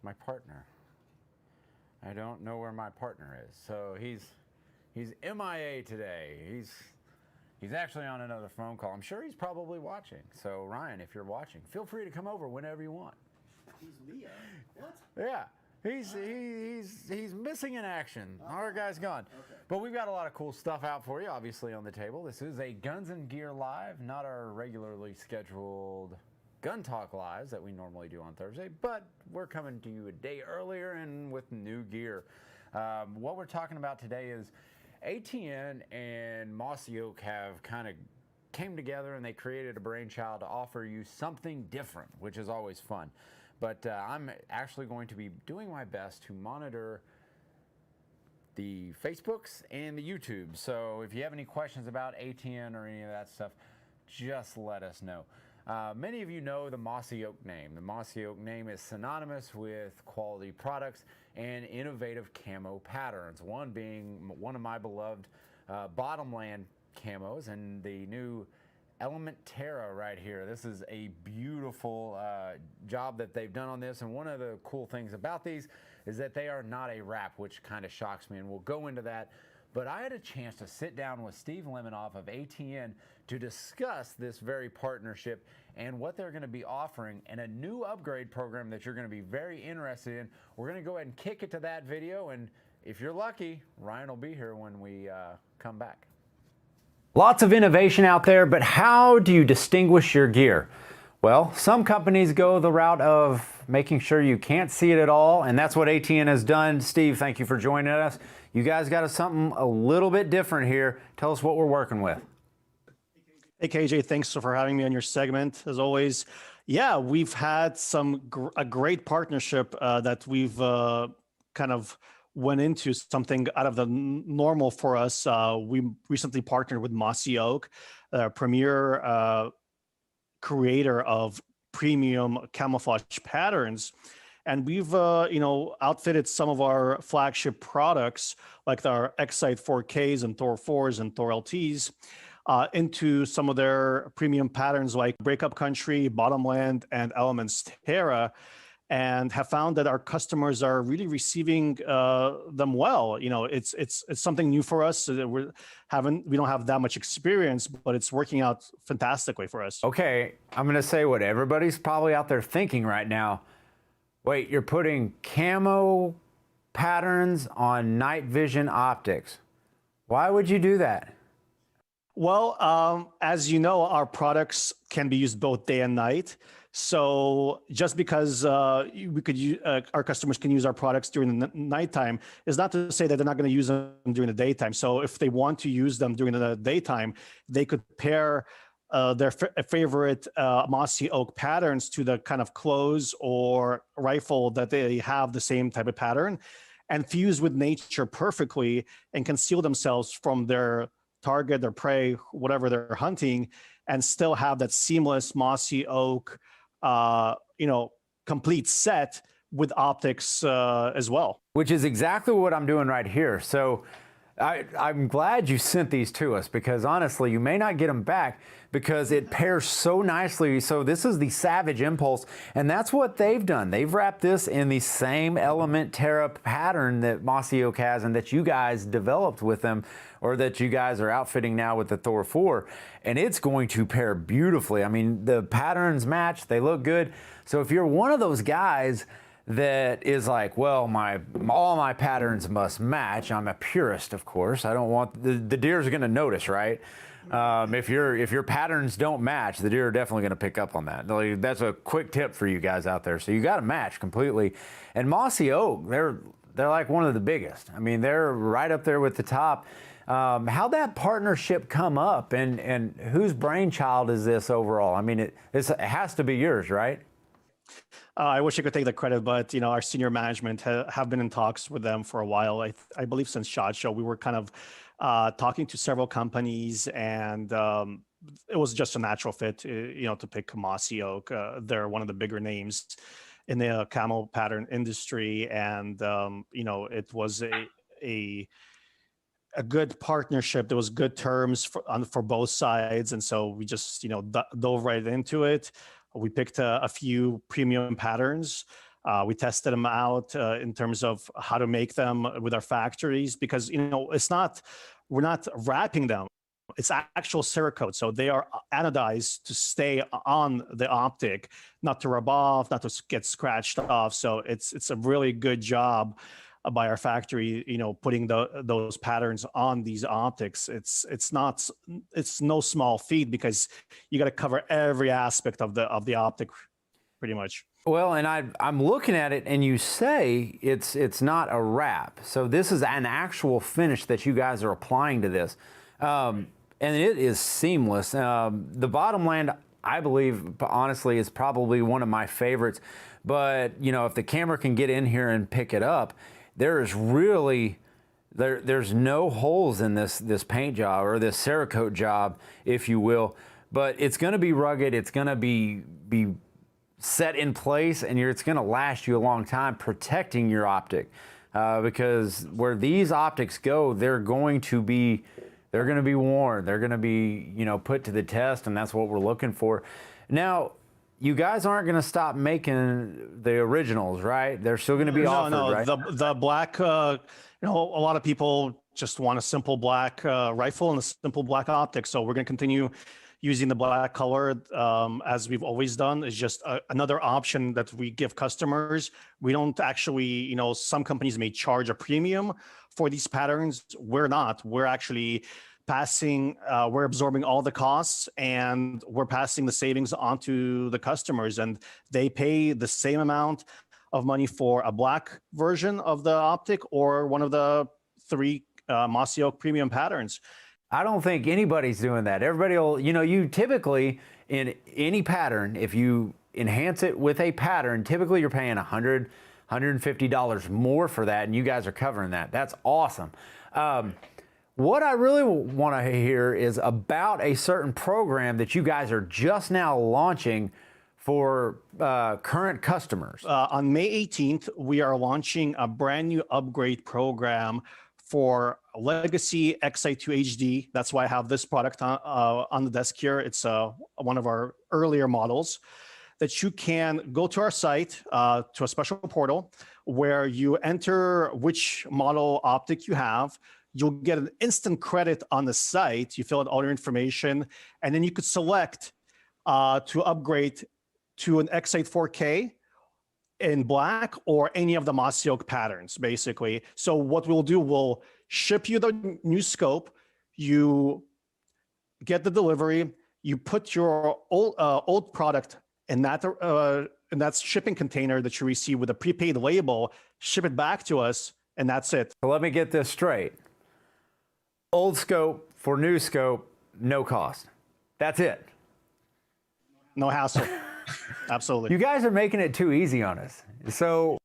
my partner. I don't know where my partner is. So he's MIA today. He's actually on another phone call. I'm sure he's probably watching. So Ryan, if you're watching, feel free to come over whenever you want. He's Leo. What? Yeah. He's missing in action. Our guy's gone. Okay. But we've got a lot of cool stuff out for you, obviously, on the table. This is a Guns and Gear Live, not our regularly scheduled Gun Talk Lives that we normally do on Thursday, but we're coming to you a day earlier and with new gear. What we're talking about today is ATN and Mossy Oak have kind of came together and they created a brainchild to offer you something different, which is always fun. But I'm actually going to be doing my best to monitor the Facebooks and the YouTube. So if you have any questions about ATN or any of that stuff, just let us know. Many of you know the Mossy Oak name. The Mossy Oak name is synonymous with quality products and innovative camo patterns. One being one of my beloved Bottomland camos and the new Element Terra right here. This is a beautiful job that they've done on this, and one of the cool things about these is that they are not a wrap, which kind of shocks me, and we'll go into that. But I had a chance to sit down with Steve Lemanoff of ATN to discuss this very partnership and what they're going to be offering and a new upgrade program that you're going to be very interested in. We're going to go ahead and kick it to that video, and if you're lucky, Ryan will be here when we come back. Lots of innovation out there, but how do you distinguish your gear? Well, some companies go the route of making sure you can't see it at all, and that's what ATN has done. Steve, thank you for joining us. You guys got us something a little bit different here. Tell us what we're working with. Hey, KJ, thanks for having me on your segment. As always, yeah, we've had a great partnership that we've kind of went into something out of the normal for us. We recently partnered with Mossy Oak, a premier creator of premium camouflage patterns. And we've, outfitted some of our flagship products, like our Excite 4Ks and Thor 4s and Thor LTs, into some of their premium patterns like Breakup Country, Bottomland, and Elements Terra, and have found that our customers are really receiving them well. You know, it's something new for us. So that we don't have that much experience, but it's working out fantastically for us. Okay, I'm gonna say what everybody's probably out there thinking right now. Wait, you're putting camo patterns on night vision optics. Why would you do that? Well, as you know, our products can be used both day and night. So just because our customers can use our products during the nighttime is not to say that they're not going to use them during the daytime. So if they want to use them during the daytime, they could pair their favorite Mossy Oak patterns to the kind of clothes or rifle that they have the same type of pattern and fuse with nature perfectly and conceal themselves from their target, their prey, whatever they're hunting, and still have that seamless Mossy Oak complete set with optics as well. Which is exactly what I'm doing right here. So I'm glad you sent these to us, because honestly, you may not get them back because it pairs so nicely. So this is the Savage Impulse, and that's what they've done. They've wrapped this in the same Element Terra pattern that Mossy Oak has and that you guys developed with them, or that you guys are outfitting now with the Thor 4, and it's going to pair beautifully. I mean, the patterns match, they look good. So if you're one of those guys that is like, well, all my patterns must match. I'm a purist, of course. I don't want the deer's going to notice, right? If your patterns don't match, the deer are definitely going to pick up on that. That's a quick tip for you guys out there. So you got to match completely. And Mossy Oak, they're like one of the biggest. I mean, they're right up there with the top. How'd that partnership come up, and whose brainchild is this overall? I mean, it has to be yours, right? I wish I could take the credit, but our senior management have been in talks with them for a while. I believe since SHOT Show, we were kind of talking to several companies, and it was just a natural fit, to pick Mossy Oak. They're one of the bigger names in the camo pattern industry, and it was a good partnership. There was good terms for both sides, and so we just dove right into it. We picked a few premium patterns We tested them out in terms of how to make them with our factories, because we're not wrapping them. It's actual Cerakote, so they are anodized to stay on the optic, not to rub off, not to get scratched off. So it's a really good job by our factory, putting those patterns on these optics. It's no small feat, because you got to cover every aspect of the optic, pretty much. Well, and I'm looking at it, and you say it's not a wrap. So this is an actual finish that you guys are applying to this. And it is seamless. The bottom land, I believe, honestly, is probably one of my favorites. But, if the camera can get in here and pick it up, there's no holes in this paint job, or this Cerakote job, if you will. But it's going to be rugged. It's going to be set in place, and it's going to last you a long time, protecting your optic. Because where these optics go, they're going to be worn. They're going to be, put to the test, and that's what we're looking for. Now, you guys aren't going to stop making the originals, right? They're still going to be offered, right? The black, a lot of people just want a simple black rifle and a simple black optic. So we're going to continue using the black color as we've always done. It's just another option that we give customers. We don't actually, some companies may charge a premium for these patterns. We're not. We're actually we're absorbing all the costs, and we're passing the savings on to the customers, and they pay the same amount of money for a black version of the optic or one of the 3 Mossy Oak premium patterns. I don't think anybody's doing that. Everybody will, you typically, in any pattern, if you enhance it with a pattern, typically you're paying $100, $150 more for that, and you guys are covering that. That's awesome. What I really want to hear is about a certain program that you guys are just now launching for current customers. On May 18th, we are launching a brand new upgrade program for Legacy Xi2 HD. That's why I have this product on the desk here. It's one of our earlier models that you can go to our site, to a special portal where you enter which model optic you have. You'll get an instant credit on the site. You fill out all your information, and then you could select to upgrade to an X8 4K in black or any of the Mossy Oak patterns, basically. So what we'll do, we'll ship you the new scope. You get the delivery. You put your old product in that shipping container that you receive with a prepaid label, ship it back to us, and that's it. So let me get this straight. Old scope for new scope, no cost. That's it. No hassle. Absolutely. You guys are making it too easy on us. So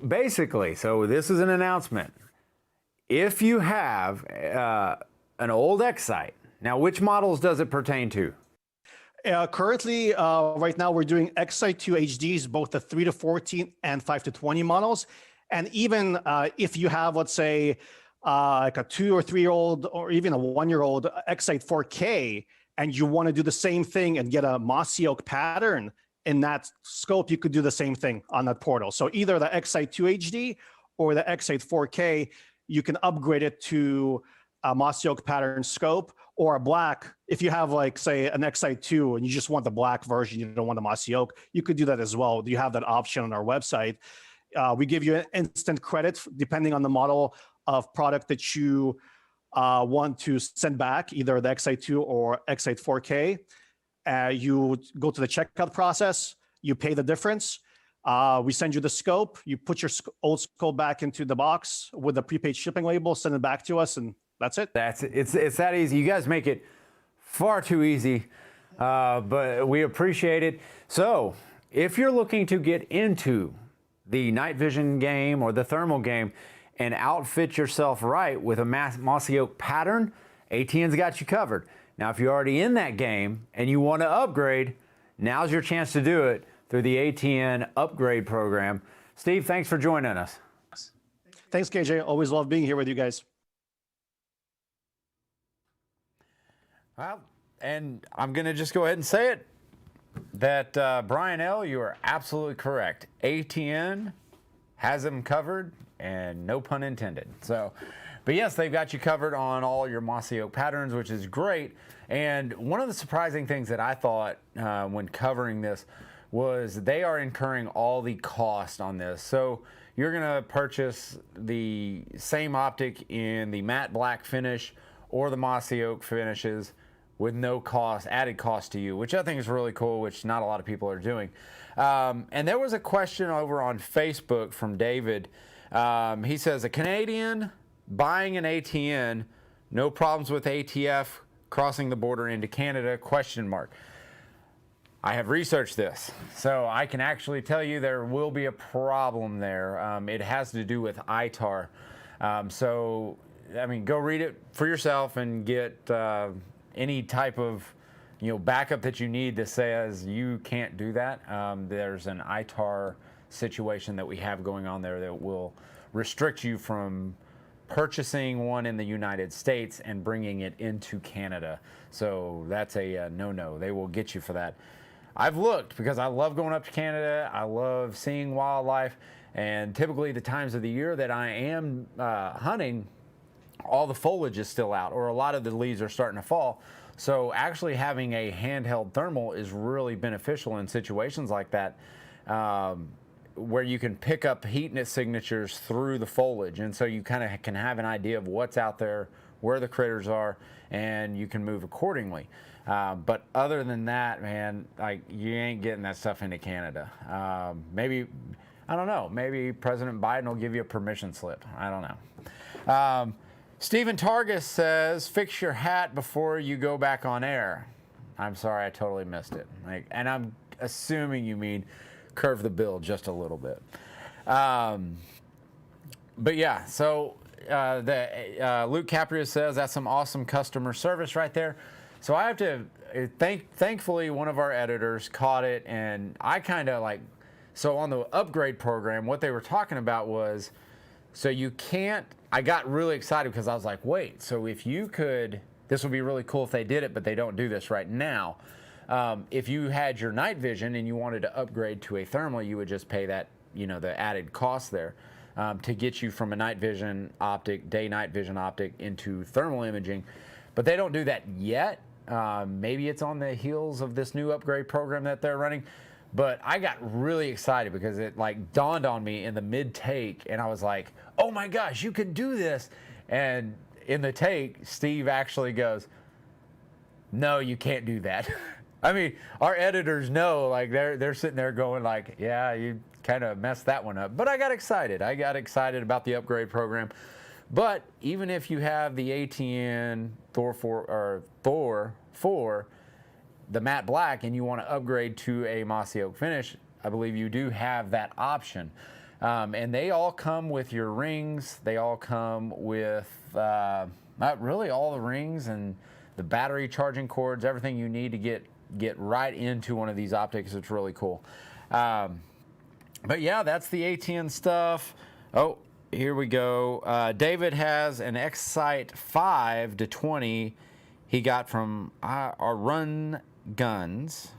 basically, this is an announcement. If you have an old X-Sight, now which models does it pertain to? Currently, right now we're doing Xi2 HDs, both the 3 to 14 and 5 to 20 models. And even if you have, let's say, like a 2 or 3-year-old or even a 1-year-old X8 4K, and you want to do the same thing and get a Mossy Oak pattern in that scope, you could do the same thing on that portal. So either the Xi2 HD or the X8 4K, you can upgrade it to a Mossy Oak pattern scope, or a black. If you have, like, say, an Xi2 and you just want the black version, you don't want the Mossy Oak, you could do that as well. You have that option on our website. We give you an instant credit depending on the model of product that you want to send back, either the Xi2 or X8 4K. You go to the checkout process, you pay the difference. We send you the scope, you put your old scope back into the box with a prepaid shipping label, send it back to us, and that's it. It's that easy. You guys make it far too easy, but we appreciate it. So if you're looking to get into the night vision game or the thermal game and outfit yourself right with a Mossy Oak pattern, ATN's got you covered. Now, if you're already in that game and you want to upgrade, now's your chance to do it through the ATN upgrade program. Steve, thanks for joining us. Thanks, KJ. Always love being here with you guys. Well, and I'm going to just go ahead and say it. that Brian L., you are absolutely correct. ATN has them covered, and no pun intended. So, but yes, they've got you covered on all your Mossy Oak patterns, which is great. And one of the surprising things that I thought when covering this was they are incurring all the cost on this. So you're going to purchase the same optic in the matte black finish or the Mossy Oak finishes with no cost, added cost to you, which I think is really cool, which not a lot of people are doing. And there was a question over on Facebook from David. He says, a Canadian buying an ATN, no problems with ATF crossing the border into Canada, question mark. I have researched this, so I can actually tell you there will be a problem there. It has to do with ITAR. So, I mean, go read it for yourself and get any type of backup that you need that says you can't do that. There's an ITAR situation that we have going on there that will restrict you from purchasing one in the United States and bringing it into Canada. So that's a no-no. They will get you for that. I've looked because I love going up to Canada. I love seeing wildlife, and typically the times of the year that I am hunting, all the foliage is still out, or a lot of the leaves are starting to fall. So actually having a handheld thermal is really beneficial in situations like that, where you can pick up heat signatures through the foliage. And so you kind of can have an idea of what's out there, where the critters are, and you can move accordingly. But other than that, man, like, you ain't getting that stuff into Canada. Maybe, I don't know, maybe President Biden will give you a permission slip. I don't know. Stephen Targus says, fix your hat before you go back on air. I'm sorry, I totally missed it. And I'm assuming you mean curve the bill just a little bit. But yeah, so Luke Capria says, that's some awesome customer service right there. So I have to thankfully one of our editors caught it, and I kind of so on the upgrade program, what they were talking about was, so you can't, I got really excited because I was like, wait, so if you could, this would be really cool if they did it, but they don't do this right now. If you had your night vision and you wanted to upgrade to a thermal, you would just pay that, the added cost there to get you from a night vision optic, day night vision optic into thermal imaging. But they don't do that yet. Maybe it's on the heels of this new upgrade program that they're running. But I got really excited because it dawned on me in the mid-take, and I was like, oh my gosh, you can do this. And in the take, Steve actually goes, no, you can't do that. I mean, our editors know, they're sitting there going yeah, you kind of messed that one up. But I got excited. I got excited about the upgrade program. But even if you have the ATN Thor 4, the matte black, and you want to upgrade to a Mossy Oak finish, I believe you do have that option. And they all come with your rings. They all come with really all the rings and the battery charging cords, everything you need to get right into one of these optics. It's really cool. But yeah, that's the ATN stuff. Oh, here we go. David has an X-Sight 5-20 he got from our Run Guns.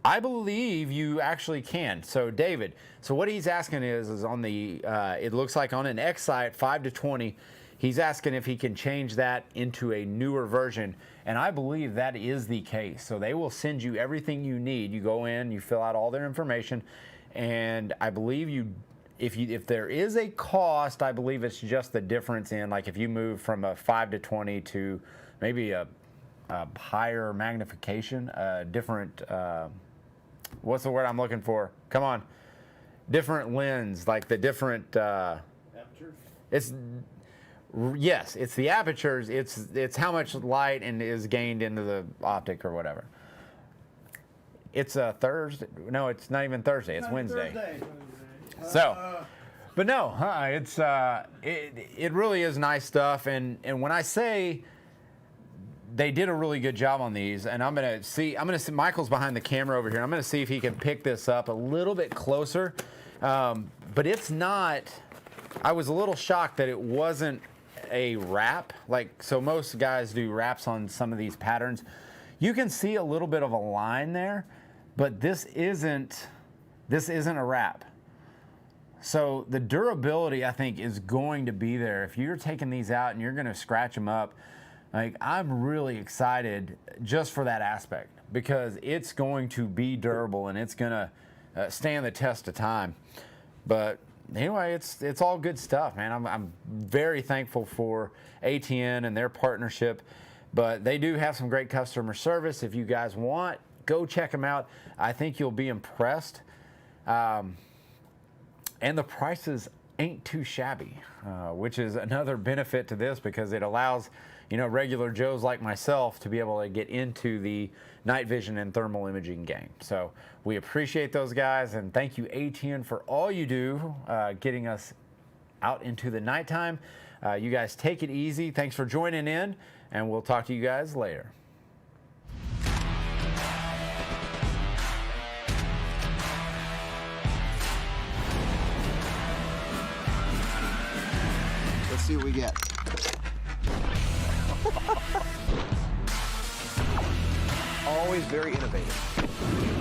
I believe you actually can. So David, so what he's asking is on the, it looks like on an X-Sight 5-20, he's asking if he can change that into a newer version. And I believe that is the case. So they will send you everything you need. You go in, you fill out all their information, and I believe if there is a cost, I believe it's just the difference in, if you move from a 5-20 to maybe a higher magnification, different, what's the word I'm looking for? Come on. Different lens, the different, apertures? Yes, it's the apertures. It's how much light and is gained into the optic or whatever. It's a Thursday. No, it's not even Thursday. It's Wednesday. So, but no, it really is nice stuff. And when I say they did a really good job on these, and I'm gonna see Michael's behind the camera over here. I'm gonna see if he can pick this up a little bit closer. But it's not. I was a little shocked that it wasn't a wrap. So most guys do wraps on some of these patterns. You can see a little bit of a line there, but this isn't a wrap. So the durability, I think, is going to be there. If you're taking these out and you're going to scratch them up, like, I'm really excited just for that aspect, because it's going to be durable and it's going to stand the test of time. But anyway, it's all good stuff, man. I'm very thankful for ATN and their partnership, but they do have some great customer service. If you guys want, go check them out. I think you'll be impressed. And the prices ain't too shabby, which is another benefit to this, because it allows, you know, regular Joes like myself to be able to get into the night vision and thermal imaging game. So we appreciate those guys, and thank you, ATN, for all you do getting us out into the nighttime. You guys take it easy. Thanks for joining in, and we'll talk to you guys later. Let's see what we get. Always very innovative.